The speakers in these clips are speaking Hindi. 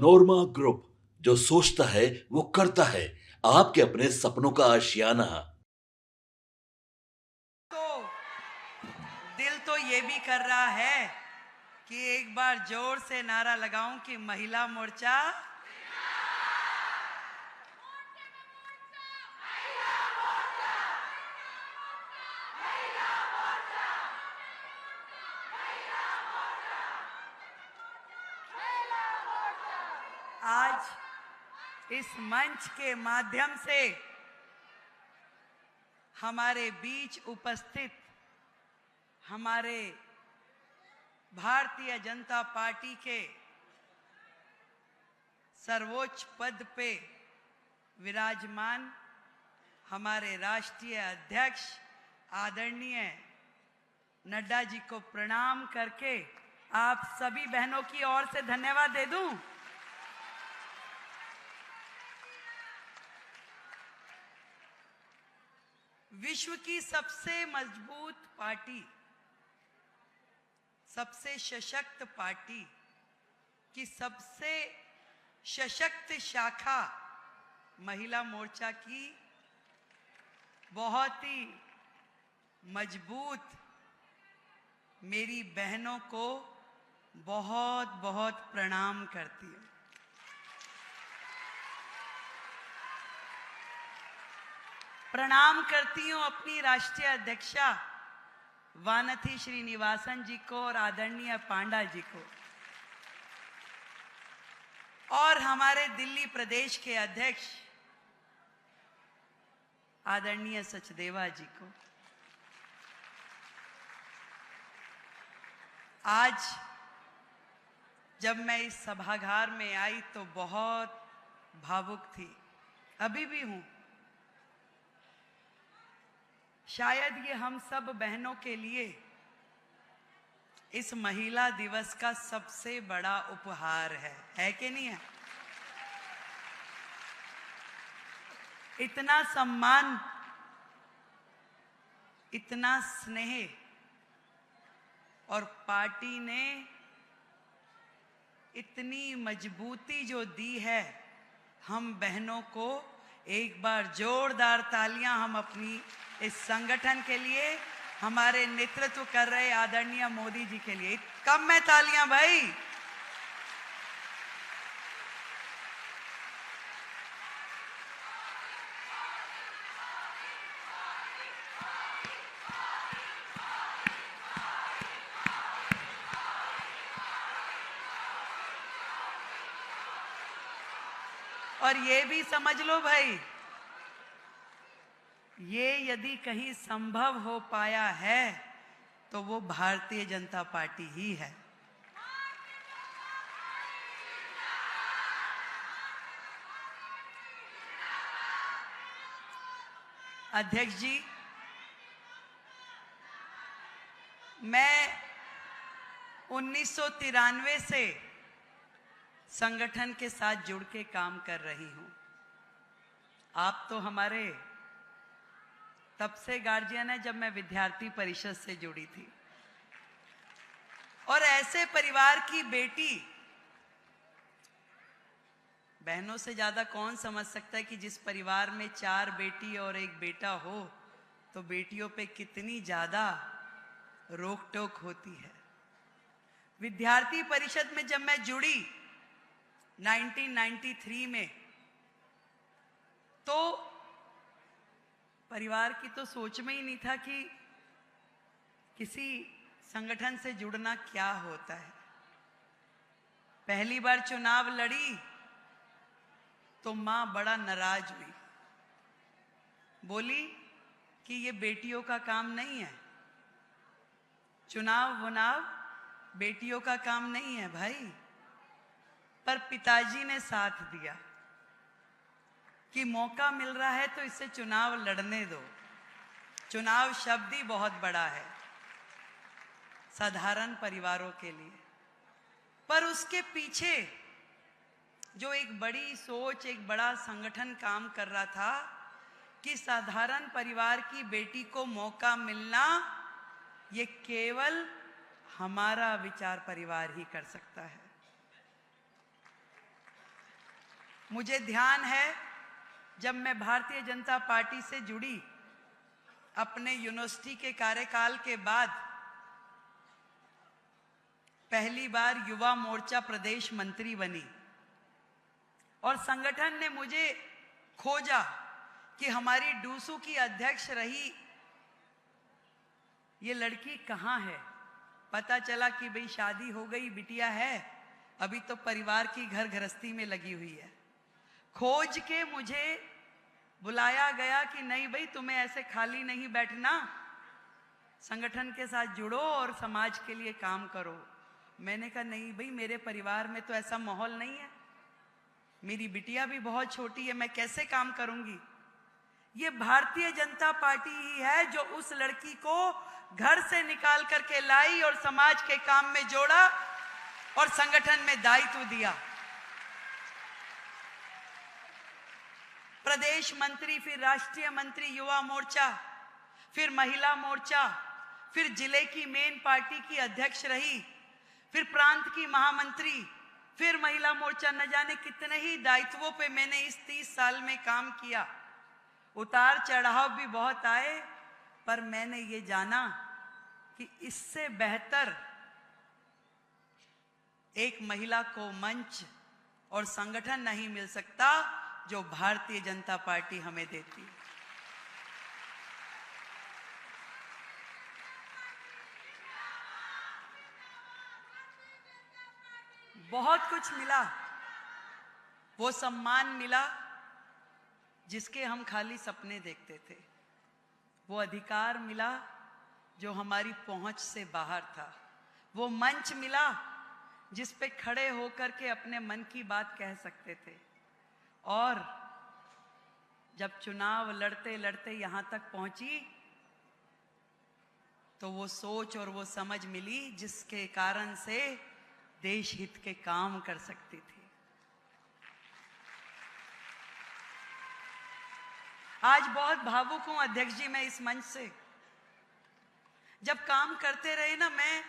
नोरमा ग्रुप, जो सोचता है वो करता है। आपके अपने सपनों का आशियाना। तो दिल तो ये भी कर रहा है कि एक बार जोर से नारा लगाऊं कि महिला मोर्चा। आज इस मंच के माध्यम से हमारे बीच उपस्थित हमारे भारतीय जनता पार्टी के सर्वोच्च पद पे विराजमान हमारे राष्ट्रीय अध्यक्ष आदरणीय नड्डा जी को प्रणाम करके आप सभी बहनों की ओर से धन्यवाद दे दूं। विश्व की सबसे मजबूत पार्टी, सबसे सशक्त पार्टी की सबसे सशक्त शाखा महिला मोर्चा की बहुत ही मजबूत मेरी बहनों को बहुत बहुत प्रणाम करती हूँ। प्रणाम करती हूँ अपनी राष्ट्रीय अध्यक्षा वानथी श्रीनिवासन जी को और आदरणीय पांडा जी को, और हमारे दिल्ली प्रदेश के अध्यक्ष आदरणीय सचदेवा जी को। आज जब मैं इस सभागार में आई तो बहुत भावुक थी, अभी भी हूं। शायद ये हम सब बहनों के लिए इस महिला दिवस का सबसे बड़ा उपहार है कि नहीं है? इतना सम्मान, इतना स्नेह, और पार्टी ने इतनी मजबूती जो दी है हम बहनों को। एक बार जोरदार तालियां हम अपनी इस संगठन के लिए, हमारे नेतृत्व कर रहे आदरणीय मोदी जी के लिए। कम में तालियां भाई। और ये भी समझ लो भाई, ये यदि कहीं संभव हो पाया है तो वो भारतीय जनता पार्टी ही है। अध्यक्ष जी, मैं 1993 से संगठन के साथ जुड़ के काम कर रही हूं। आप तो हमारे तब से गार्जियन है जब मैं विद्यार्थी परिषद से जुड़ी थी। और ऐसे परिवार की बेटी, बहनों से ज्यादा कौन समझ सकता है कि जिस परिवार में 4 बेटी और 1 बेटा हो तो बेटियों पे कितनी ज्यादा रोक टोक होती है। विद्यार्थी परिषद में जब मैं जुड़ी 1993 में, तो परिवार की तो सोच में ही नहीं था कि किसी संगठन से जुड़ना क्या होता है। पहली बार चुनाव लड़ी तो मां बड़ा नाराज हुई, बोली कि ये बेटियों का काम नहीं है, चुनाव वुनाव बेटियों का काम नहीं है भाई। पर पिताजी ने साथ दिया कि मौका मिल रहा है तो इसे चुनाव लड़ने दो। चुनाव शब्द ही बहुत बड़ा है साधारण परिवारों के लिए, पर उसके पीछे जो एक बड़ी सोच, एक बड़ा संगठन काम कर रहा था कि साधारण परिवार की बेटी को मौका मिलना ये केवल हमारा विचार परिवार ही कर सकता है। मुझे ध्यान है जब मैं भारतीय जनता पार्टी से जुड़ी अपने यूनिवर्सिटी के कार्यकाल के बाद पहली बार युवा मोर्चा प्रदेश मंत्री बनी और संगठन ने मुझे खोजा कि हमारी डूसू की अध्यक्ष रही ये लड़की कहाँ है। पता चला कि भाई शादी हो गई, बिटिया है, अभी तो परिवार की घर गृहस्थी में लगी हुई है। खोज के मुझे बुलाया गया कि नहीं भाई तुम्हें ऐसे खाली नहीं बैठना, संगठन के साथ जुड़ो और समाज के लिए काम करो। मैंने कहा नहीं भाई, मेरे परिवार में तो ऐसा माहौल नहीं है, मेरी बिटिया भी बहुत छोटी है, मैं कैसे काम करूंगी। ये भारतीय जनता पार्टी ही है जो उस लड़की को घर से निकाल करके लाई और समाज के काम में जोड़ा और संगठन में दायित्व दिया। प्रदेश मंत्री, फिर राष्ट्रीय मंत्री युवा मोर्चा, फिर महिला मोर्चा, फिर जिले की मेन पार्टी की अध्यक्ष रही, फिर प्रांत की महामंत्री, फिर महिला मोर्चा। न जाने कितने ही दायित्वों पे मैंने इस 30 साल में काम किया। उतार चढ़ाव भी बहुत आए, पर मैंने ये जाना कि इससे बेहतर एक महिला को मंच और संगठन नहीं मिल सकता जो भारतीय जनता पार्टी हमें देती है। बहुत कुछ मिला, वो सम्मान मिला जिसके हम खाली सपने देखते थे, वो अधिकार मिला जो हमारी पहुंच से बाहर था, वो मंच मिला जिस पे खड़े होकर के अपने मन की बात कह सकते थे। और जब चुनाव लड़ते लड़ते यहां तक पहुंची तो वो सोच और वो समझ मिली जिसके कारण से देश हित के काम कर सकती थी। आज बहुत भावुक हूं अध्यक्ष जी मैं इस मंच से। जब काम करते रहे ना, मैं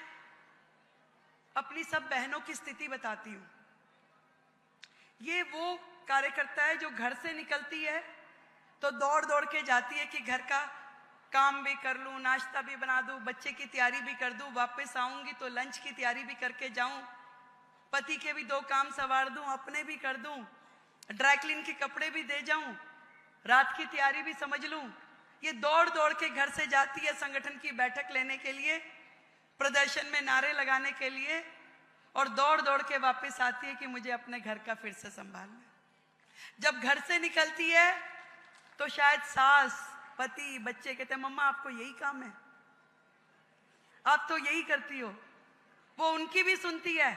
अपनी सब बहनों की स्थिति बताती हूं। ये वो कार्यकर्ता है जो घर से निकलती है तो दौड़ दौड़ के जाती है कि घर का काम भी कर लूं, नाश्ता भी बना दूं, बच्चे की तैयारी भी कर दूं, वापस आऊंगी तो लंच की तैयारी भी करके जाऊं, पति के भी 2 काम संवार दूं, अपने भी कर दूं, ड्राई क्लीन के कपड़े भी दे जाऊं, रात की तैयारी भी समझ लूं। ये दौड़ दौड़ के घर से जाती है संगठन की बैठक लेने के लिए, प्रदर्शन में नारे लगाने के लिए, और दौड़ दौड़ के वापस आती है कि मुझे अपने घर का फिर से संभालना है। जब घर से निकलती है तो शायद सास, पति, बच्चे कहते हैं मम्मा आपको यही काम है, आप तो यही करती हो। वो उनकी भी सुनती है।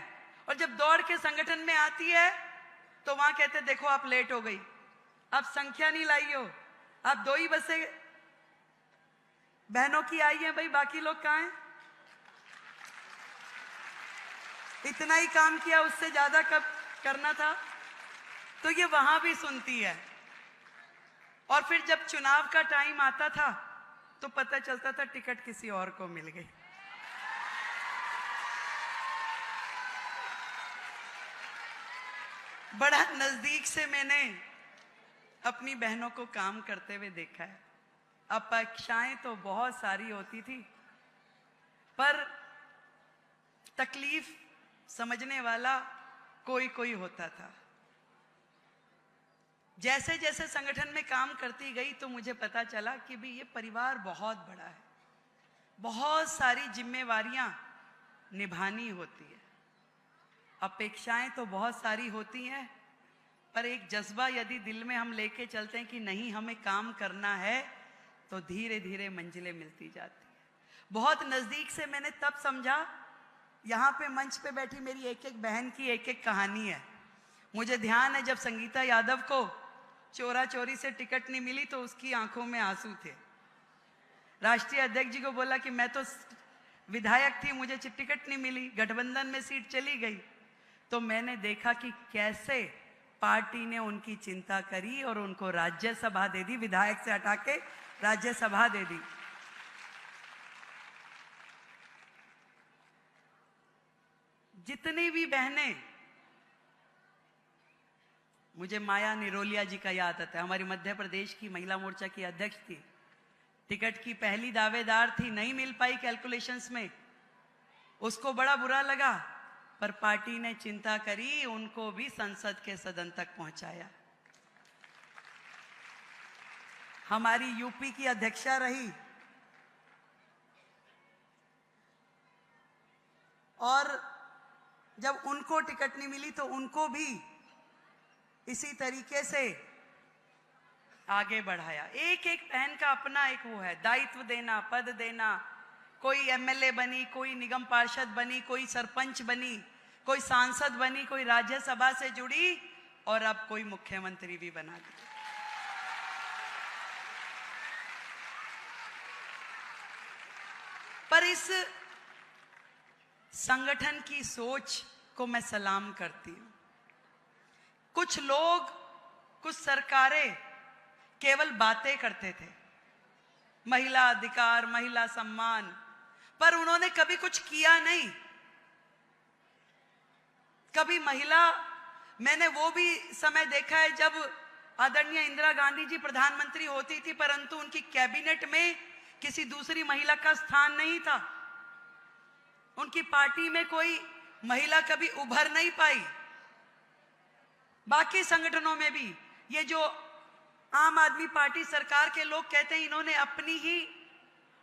और जब दौड़ के संगठन में आती है तो वहां कहते देखो आप लेट हो गई, आप संख्या नहीं लाई हो, आप 2 ही बसें बहनों की आई है, भाई बाकी लोग कहाँ हैं? इतना ही काम किया, उससे ज्यादा कब करना था? तो ये वहां भी सुनती है। और फिर जब चुनाव का टाइम आता था तो पता चलता था टिकट किसी और को मिल गई। बड़ा नजदीक से मैंने अपनी बहनों को काम करते हुए देखा है। अपेक्षाएं तो बहुत सारी होती थी, पर तकलीफ समझने वाला कोई कोई होता था। जैसे जैसे संगठन में काम करती गई तो मुझे पता चला कि भी ये परिवार बहुत बड़ा है, बहुत सारी जिम्मेवारियां निभानी होती है। अपेक्षाएं तो बहुत सारी होती हैं, पर एक जज्बा यदि दिल में हम लेके चलते हैं कि नहीं हमें काम करना है, तो धीरे धीरे मंजिलें मिलती जाती है। बहुत नजदीक से मैंने तब समझा, यहाँ पे मंच पे बैठी मेरी एक एक बहन की एक एक कहानी है। मुझे ध्यान है जब संगीता यादव को चोरा चोरी से टिकट नहीं मिली तो उसकी आंखों में आंसू थे। राष्ट्रीय अध्यक्ष जी को बोला कि मैं तो विधायक थी, मुझे टिकट नहीं मिली, गठबंधन में सीट चली गई। तो मैंने देखा कि कैसे पार्टी ने उनकी चिंता करी और उनको राज्यसभा दे दी, विधायक से हटा के राज्यसभा दे दी। जितनी भी बहनें मुझे माया निरोलिया जी का याद आता है, हमारी मध्य प्रदेश की महिला मोर्चा की अध्यक्ष थी, टिकट की पहली दावेदार थी, नहीं मिल पाई कैलकुलेशंस में, उसको बड़ा बुरा लगा, पर पार्टी ने चिंता करी, उनको भी संसद के सदन तक पहुंचाया। हमारी यूपी की अध्यक्षा रही और जब उनको टिकट नहीं मिली तो उनको भी इसी तरीके से आगे बढ़ाया। एक एक बहन का अपना एक वो है, दायित्व देना, पद देना। कोई एमएलए बनी, कोई निगम पार्षद बनी, कोई सरपंच बनी, कोई सांसद बनी, कोई राज्यसभा से जुड़ी और अब कोई मुख्यमंत्री भी बना दी। पर इस संगठन की सोच को मैं सलाम करती हूं। कुछ लोग, कुछ सरकारें केवल बातें करते थे, महिला अधिकार, महिला सम्मान, पर उन्होंने कभी कुछ किया नहीं। कभी महिला, मैंने वो भी समय देखा है जब आदरणीय इंदिरा गांधी जी प्रधानमंत्री होती थी, परंतु उनकी कैबिनेट में किसी दूसरी महिला का स्थान नहीं था। उनकी पार्टी में कोई महिला कभी उभर नहीं पाई। बाकी संगठनों में भी ये जो आम आदमी पार्टी सरकार के लोग कहते हैं, इन्होंने अपनी ही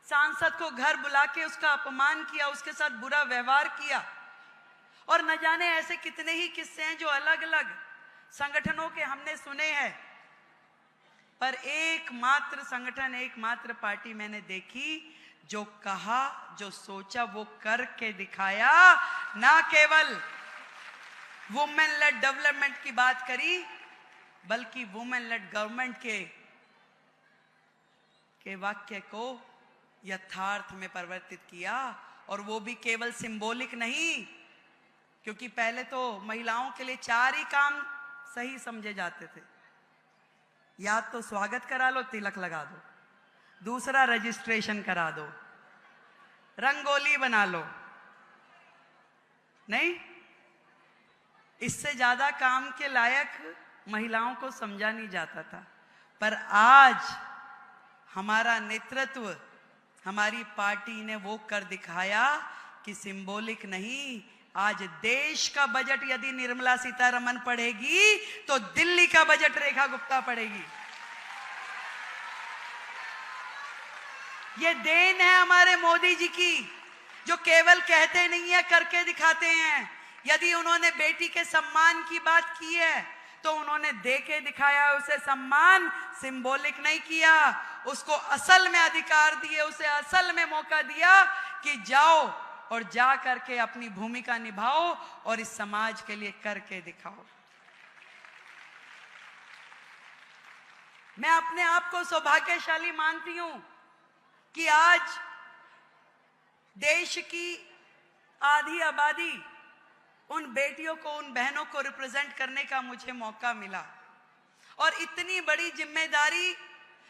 सांसद को घर बुला के उसका अपमान किया, उसके साथ बुरा व्यवहार किया, और न जाने ऐसे कितने ही किस्से हैं जो अलग अलग संगठनों के हमने सुने हैं। पर एकमात्र संगठन, एकमात्र पार्टी मैंने देखी जो कहा, जो सोचा वो करके दिखाया। ना केवल वुमेन लेड डेवलपमेंट की बात करी, बल्कि वुमेन लेड गवर्नमेंट के वाक्य को यथार्थ में परिवर्तित किया। और वो भी केवल सिंबॉलिक नहीं, क्योंकि पहले तो महिलाओं के लिए 4 ही काम सही समझे जाते थे। या तो स्वागत करा लो, तिलक लगा दो, दूसरा रजिस्ट्रेशन करा दो, रंगोली बना लो, नहीं, इससे ज्यादा काम के लायक महिलाओं को समझा नहीं जाता था। पर आज हमारा नेतृत्व, हमारी पार्टी ने वो कर दिखाया कि सिंबॉलिक नहीं, आज देश का बजट यदि निर्मला सीतारमण पढ़ेगी तो दिल्ली का बजट रेखा गुप्ता पढ़ेगी। ये देन है हमारे मोदी जी की, जो केवल कहते नहीं है, करके दिखाते हैं। यदि उन्होंने बेटी के सम्मान की बात की है तो उन्होंने दे के दिखाया, उसे सम्मान सिंबॉलिक नहीं किया, उसको असल में अधिकार दिए, उसे असल में मौका दिया कि जाओ और जा करके अपनी भूमिका निभाओ और इस समाज के लिए करके दिखाओ। मैं अपने आप को सौभाग्यशाली मानती हूं कि आज देश की आधी आबादी, उन बेटियों को, उन बहनों को रिप्रेजेंट करने का मुझे मौका मिला। और इतनी बड़ी जिम्मेदारी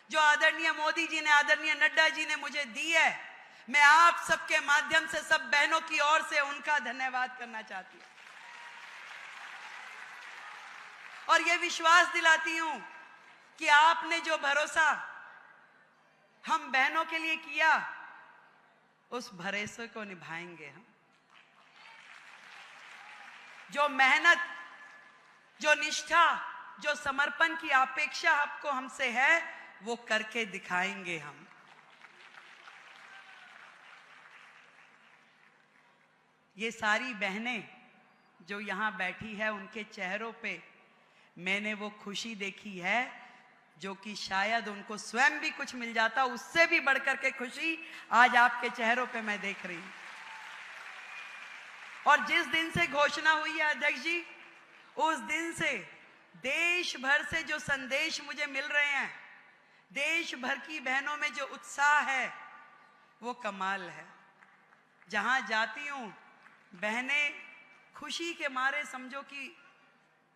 जो आदरणीय मोदी जी ने, आदरणीय नड्डा जी ने मुझे दी है, मैं आप सबके माध्यम से सब बहनों की ओर से उनका धन्यवाद करना चाहती हूं। और यह विश्वास दिलाती हूं कि आपने जो भरोसा हम बहनों के लिए किया, उस भरोसे को निभाएंगे हम। जो मेहनत, जो निष्ठा, जो समर्पण की अपेक्षा आपको हमसे है, वो करके दिखाएंगे हम। ये सारी बहनें जो यहां बैठी है, उनके चेहरों पे मैंने वो खुशी देखी है जो कि शायद उनको स्वयं भी कुछ मिल जाता, उससे भी बढ़कर के खुशी आज आपके चेहरों पे मैं देख रही हूं। और जिस दिन से घोषणा हुई है अध्यक्ष जी, उस दिन से देश भर से जो संदेश मुझे मिल रहे हैं, देश भर की बहनों में जो उत्साह है, वो कमाल है। जहां जाती हूं, बहनें खुशी के मारे समझो कि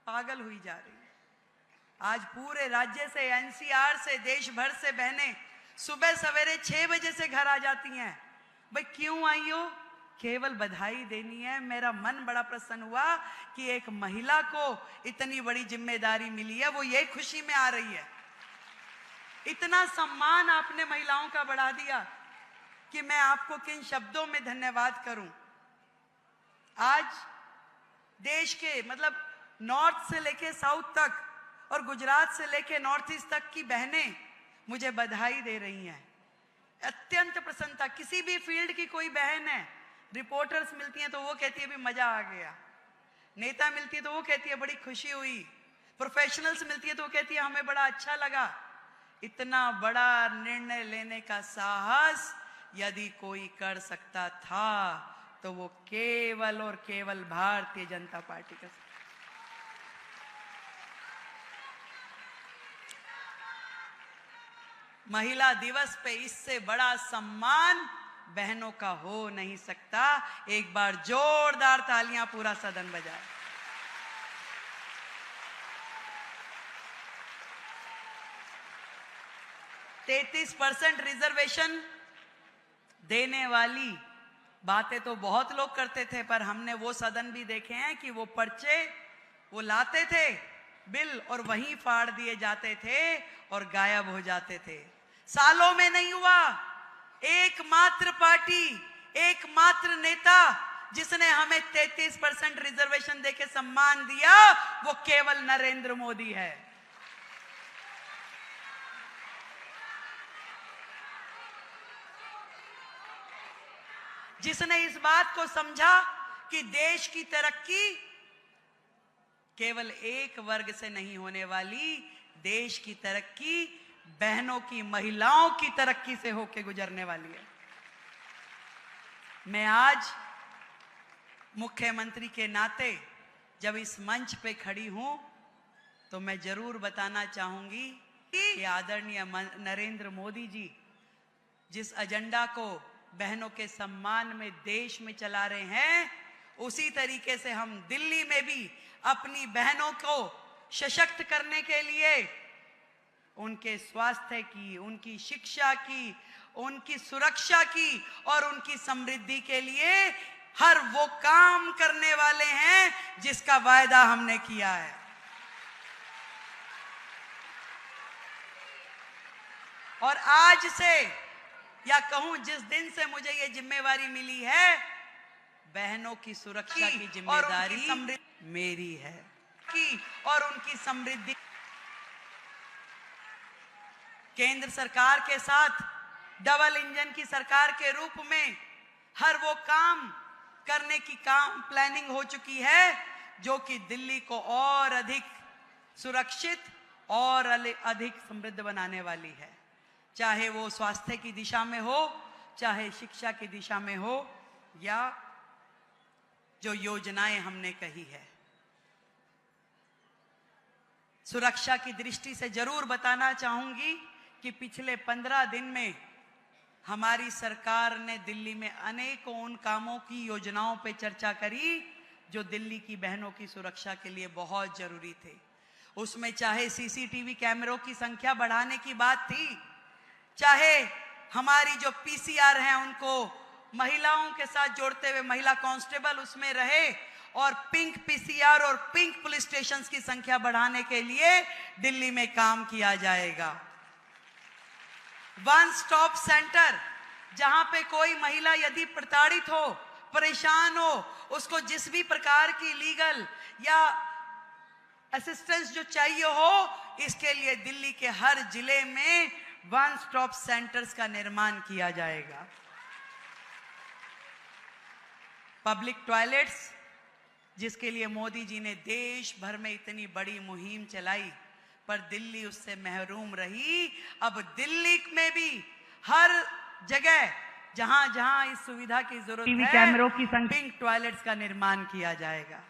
पागल हुई जा रही है। आज पूरे राज्य से, एनसीआर से, देश भर से बहनें सुबह सवेरे 6 बजे से घर आ जाती हैं। भाई क्यों आई हो? केवल बधाई देनी है। मेरा मन बड़ा प्रसन्न हुआ कि एक महिला को इतनी बड़ी जिम्मेदारी मिली है, वो ये खुशी में आ रही है। इतना सम्मान आपने महिलाओं का बढ़ा दिया कि मैं आपको किन शब्दों में धन्यवाद करूं। आज देश के मतलब नॉर्थ से लेके साउथ तक और गुजरात से लेके नॉर्थ ईस्ट तक की बहनें मुझे बधाई दे रही हैं। अत्यंत प्रसन्नता। किसी भी फील्ड की कोई बहन है, रिपोर्टर्स मिलती हैं तो वो कहती है भी मजा आ गया, नेता मिलती है तो वो कहती है बड़ी खुशी हुई, प्रोफेशनल्स मिलती है तो वो कहती है हमें बड़ा अच्छा लगा। इतना बड़ा निर्णय लेने का साहस यदि कोई कर सकता था तो वो केवल और केवल भारतीय जनता पार्टी का। महिला दिवस पे इससे बड़ा सम्मान बहनों का हो नहीं सकता। एक बार जोरदार तालियां पूरा सदन बजाए। %33 रिजर्वेशन देने वाली बातें तो बहुत लोग करते थे, पर हमने वो सदन भी देखे हैं कि वो पर्चे वो लाते थे बिल और वहीं फाड़ दिए जाते थे और गायब हो जाते थे। सालों में नहीं हुआ। एकमात्र पार्टी, एकमात्र नेता जिसने हमें 33% रिजर्वेशन देके सम्मान दिया वो केवल नरेंद्र मोदी है। जिसने इस बात को समझा कि देश की तरक्की केवल एक वर्ग से नहीं होने वाली, देश की तरक्की बहनों की, महिलाओं की तरक्की से होकर गुजरने वाली है। मैं आज मुख्यमंत्री के नाते जब इस मंच पे खड़ी हूं तो मैं जरूर बताना चाहूंगी कि आदरणीय नरेंद्र मोदी जी जिस एजेंडा को बहनों के सम्मान में देश में चला रहे हैं, उसी तरीके से हम दिल्ली में भी अपनी बहनों को सशक्त करने के लिए उनके स्वास्थ्य की, उनकी शिक्षा की, उनकी सुरक्षा की और उनकी समृद्धि के लिए हर वो काम करने वाले हैं जिसका वायदा हमने किया है। और आज से या कहूं जिस दिन से मुझे ये जिम्मेवारी मिली है, बहनों की सुरक्षा की जिम्मेदारी मेरी है की और उनकी समृद्धि। केंद्र सरकार के साथ डबल इंजन की सरकार के रूप में हर वो काम करने की प्लानिंग हो चुकी है जो कि दिल्ली को और अधिक सुरक्षित और अधिक समृद्ध बनाने वाली है। चाहे वो स्वास्थ्य की दिशा में हो, चाहे शिक्षा की दिशा में हो, या जो योजनाएं हमने कही है। सुरक्षा की दृष्टि से जरूर बताना चाहूंगी कि पिछले 15 दिन में हमारी सरकार ने दिल्ली में अनेकों उन कामों की, योजनाओं पे चर्चा करी जो दिल्ली की बहनों की सुरक्षा के लिए बहुत जरूरी थे। उसमें चाहे सीसीटीवी कैमरों की संख्या बढ़ाने की बात थी, चाहे हमारी जो पीसीआर हैं उनको महिलाओं के साथ जोड़ते हुए महिला कांस्टेबल उसमें रहे, और पिंक पीसीआर और पिंक पुलिस स्टेशंस की संख्या बढ़ाने के लिए दिल्ली में काम किया जाएगा। वन स्टॉप सेंटर, जहां पे कोई महिला यदि प्रताड़ित हो, परेशान हो, उसको जिस भी प्रकार की लीगल या असिस्टेंस जो चाहिए हो, इसके लिए दिल्ली के हर जिले में वन स्टॉप सेंटर्स का निर्माण किया जाएगा। पब्लिक टॉयलेट्स, जिसके लिए मोदी जी ने देश भर में इतनी बड़ी मुहिम चलाई, पर दिल्ली उससे महरूम रही। अब दिल्ली में भी हर जगह जहां जहां इस सुविधा की जरूरत है, कैमरों की पिंक टॉयलेट्स का निर्माण किया जाएगा।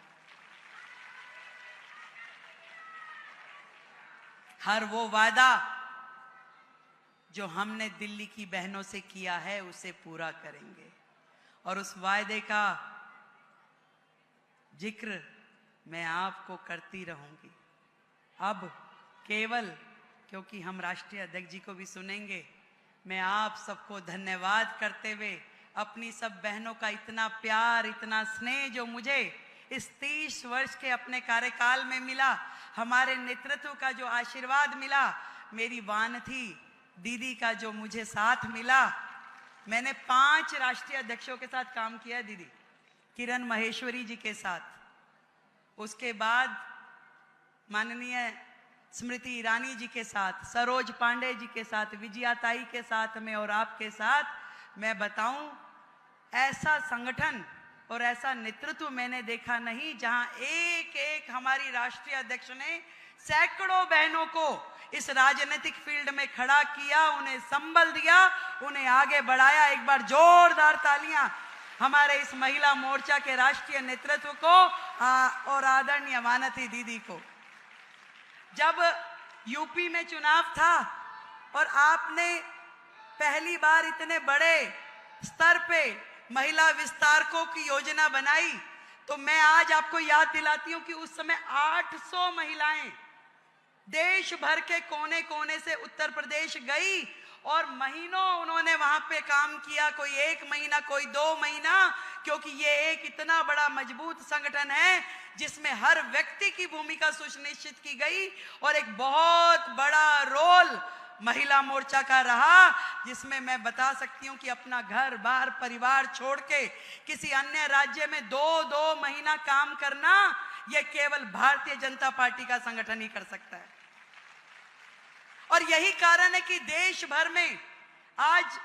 हर वो वादा जो हमने दिल्ली की बहनों से किया है उसे पूरा करेंगे, और उस वायदे का जिक्र मैं आपको करती रहूंगी। अब केवल क्योंकि हम राष्ट्रीय अध्यक्ष जी को भी सुनेंगे, मैं आप सबको धन्यवाद करते हुए अपनी सब बहनों का इतना प्यार, इतना स्नेह जो मुझे इस 30 वर्ष के अपने कार्यकाल में मिला, हमारे नेतृत्व का जो आशीर्वाद मिला, मेरी वानथी दीदी का जो मुझे साथ मिला। मैंने 5 राष्ट्रीय अध्यक्षों के साथ काम किया है दीदी, किरण महेश्वरी जी के साथ, उसके बाद माननीय स्मृति ईरानी जी के साथ, सरोज पांडे जी के साथ, विजयाताई के साथ में और आपके साथ। मैं बताऊं, ऐसा संगठन और ऐसा नेतृत्व मैंने देखा नहीं जहां एक एक हमारी राष्ट्रीय अध्यक्ष ने सैकड़ों बहनों को इस राजनीतिक फील्ड में खड़ा किया, उन्हें संबल दिया, उन्हें आगे बढ़ाया। एक बार जोरदार तालियां हमारे इस महिला मोर्चा के राष्ट्रीय नेतृत्व को और आदरणीय वानथी दीदी को। जब यूपी में चुनाव था और आपने पहली बार इतने बड़े स्तर पे महिला विस्तारकों की योजना बनाई, तो मैं आज आपको याद दिलाती हूं कि उस समय 800 महिलाएं देश भर के कोने कोने से उत्तर प्रदेश गई और महीनों उन्होंने वहां पे काम किया, कोई 1 महीना, कोई 2 महीना, क्योंकि ये एक इतना बड़ा मजबूत संगठन है जिसमें हर व्यक्ति की भूमिका सुनिश्चित की गई और एक बहुत बड़ा रोल महिला मोर्चा का रहा, जिसमें मैं बता सकती हूं कि अपना घर बार परिवार छोड़ के किसी अन्य राज्य में 2-2 महीना काम करना, यह केवल भारतीय जनता पार्टी का संगठन ही कर सकता है। और यही कारण है कि देश भर में आज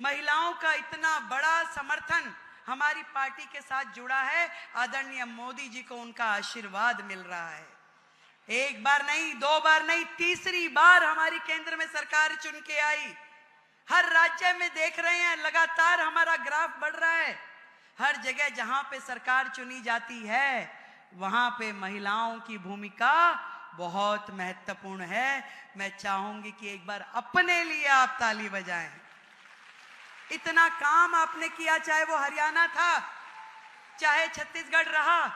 महिलाओं का इतना बड़ा समर्थन हमारी पार्टी के साथ जुड़ा है। आदरणीय मोदी जी को उनका आशीर्वाद मिल रहा है। 1 बार नहीं, 2 बार नहीं, तीसरी बार हमारी केंद्र में सरकार चुन के आई। हर राज्य में देख रहे हैं लगातार हमारा ग्राफ बढ़ रहा है। हर जगह जहां पे सरकार चुनी जाती है वहां पे महिलाओं की भूमिका बहुत महत्वपूर्ण है। मैं चाहूंगी कि एक बार अपने लिए आप ताली बजाएं। इतना काम आपने किया, चाहे वो हरियाणा था, चाहे छत्तीसगढ़ रहा,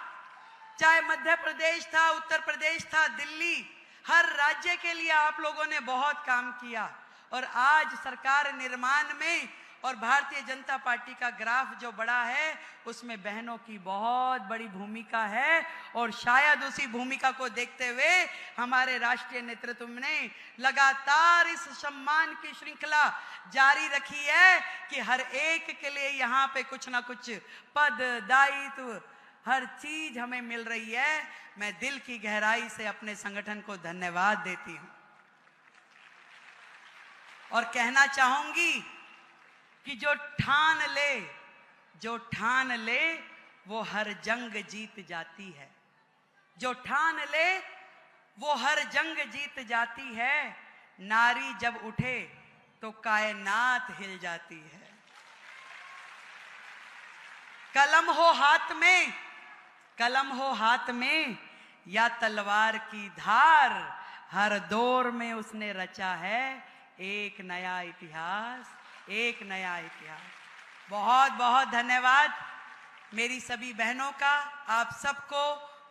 चाहे मध्य प्रदेश था, उत्तर प्रदेश था, दिल्ली, हर राज्य के लिए आप लोगों ने बहुत काम किया। और आज सरकार निर्माण में और भारतीय जनता पार्टी का ग्राफ जो बड़ा है उसमें बहनों की बहुत बड़ी भूमिका है। और शायद उसी भूमिका को देखते हुए हमारे राष्ट्रीय नेतृत्व ने लगातार इस सम्मान की श्रृंखला जारी रखी है कि हर एक के लिए यहाँ पे कुछ ना कुछ पद, दायित्व, हर चीज हमें मिल रही है। मैं दिल की गहराई से अपने संगठन को धन्यवाद देती हूँ और कहना चाहूंगी कि जो ठान ले वो हर जंग जीत जाती है। जो ठान ले वो हर जंग जीत जाती है। नारी जब उठे तो कायनात हिल जाती है। कलम हो हाथ में या तलवार की धार, हर दौर में उसने रचा है एक नया इतिहास, एक नया इतिहास। बहुत बहुत धन्यवाद मेरी सभी बहनों का। आप सबको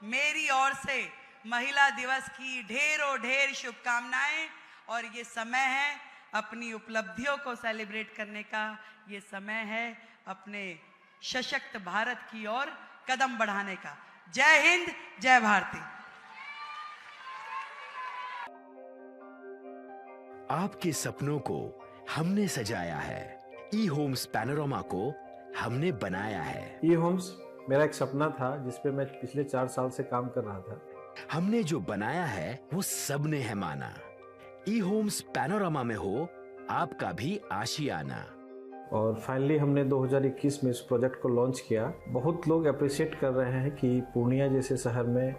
मेरी ओर से महिला दिवस की ढेरों ढेर शुभकामनाएं। और ये समय है अपनी उपलब्धियों को सेलिब्रेट करने का, ये समय है अपने सशक्त भारत की ओर कदम बढ़ाने का। जय हिंद, जय भारती। आपके सपनों को हमने सजाया है, ई होम्स पैनोरामा को हमने बनाया है। ई होम्स मेरा एक सपना था जिस पे मैं पिछले 4 साल से काम कर रहा था। हमने जो बनाया है वो सबने है माना। ई होम्स पैनोरामा में हो आपका भी आशियाना। और फाइनली हमने 2021 में इस प्रोजेक्ट को लॉन्च किया। बहुत लोग अप्रिशिएट कर रहे हैं कि पूर्णिया जैसे शहर में,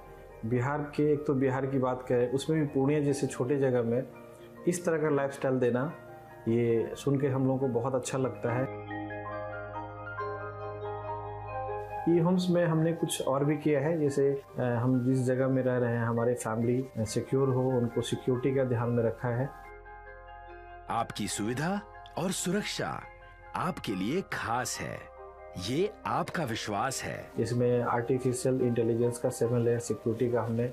बिहार के, एक तो बिहार की बात करें उसमें भी पूर्णिया जैसे छोटे जगह में इस तरह का लाइफस्टाइल देना, ये सुन के हम लोगों को बहुत अच्छा लगता है। ई होम्स में हमने कुछ और भी किया है, जैसे हम जिस जगह में रह रहे हैं हमारे फैमिली सिक्योर हो, उनको सिक्योरिटी का ध्यान में रखा है। आपकी सुविधा और सुरक्षा आपके लिए खास है, ये आपका विश्वास है। इसमें आर्टिफिशियल इंटेलिजेंस का 7 लेयर सिक्योरिटी का हमने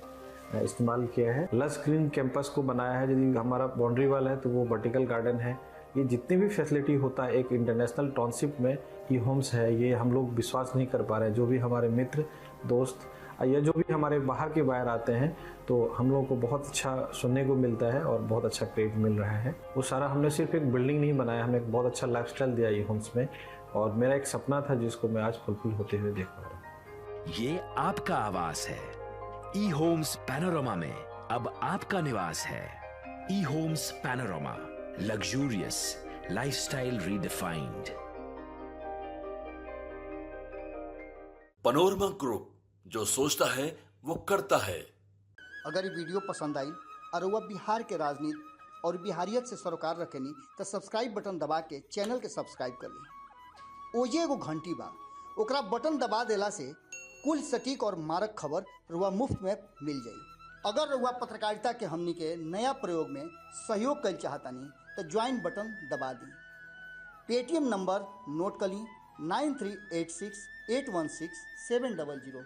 इस्तेमाल किया है। लस ग्रीन कैंपस को बनाया है। यदि हमारा बाउंड्री वाल है तो वो वर्टिकल गार्डन है, ये जितनी भी फैसिलिटी होता है एक इंटरनेशनल टाउनशिप में ई होम्स है, ये हम लोग विश्वास नहीं कर पा रहे हैं। जो भी हमारे मित्र दोस्त या जो भी हमारे बाहर के बाहर आते हैं तो हम लोगों को बहुत अच्छा सुनने को मिलता है और बहुत अच्छा क्रेडिट मिल रहा है। वो सारा हमने सिर्फ एक बिल्डिंग नहीं बनाया, हमें एक बहुत अच्छा लाइफस्टाइल दिया ई होम्स में, और मेरा एक सपना था जिसको मैं आज फुलफिल होते हुए देख पा रहा हूँ। ये आपका आवास है। ई होम्स पैनोरमा में अब आपका निवास है। E homes Panorama, luxurious lifestyle redefined. Panorama group, जो सोचता है वो करता है। अगर ये वीडियो पसंद आई और वह बिहार के राजनीति और बिहारियत से सरोकार रखेनी तो सब्सक्राइब बटन दबा के चैनल के सब्सक्राइब कर ली। ओजे एगो घंटी बा, ओकरा बटन दबा देला से कुल सटीक और मारक खबर रुआ मुफ्त में मिल जाई। अगर रुआ पत्रकारिता के हमनी के नया प्रयोग में सहयोग कर चाहतानी तो ज्वाइन बटन दबा दी। पेटीएम नंबर नोट कर ली 9386816700।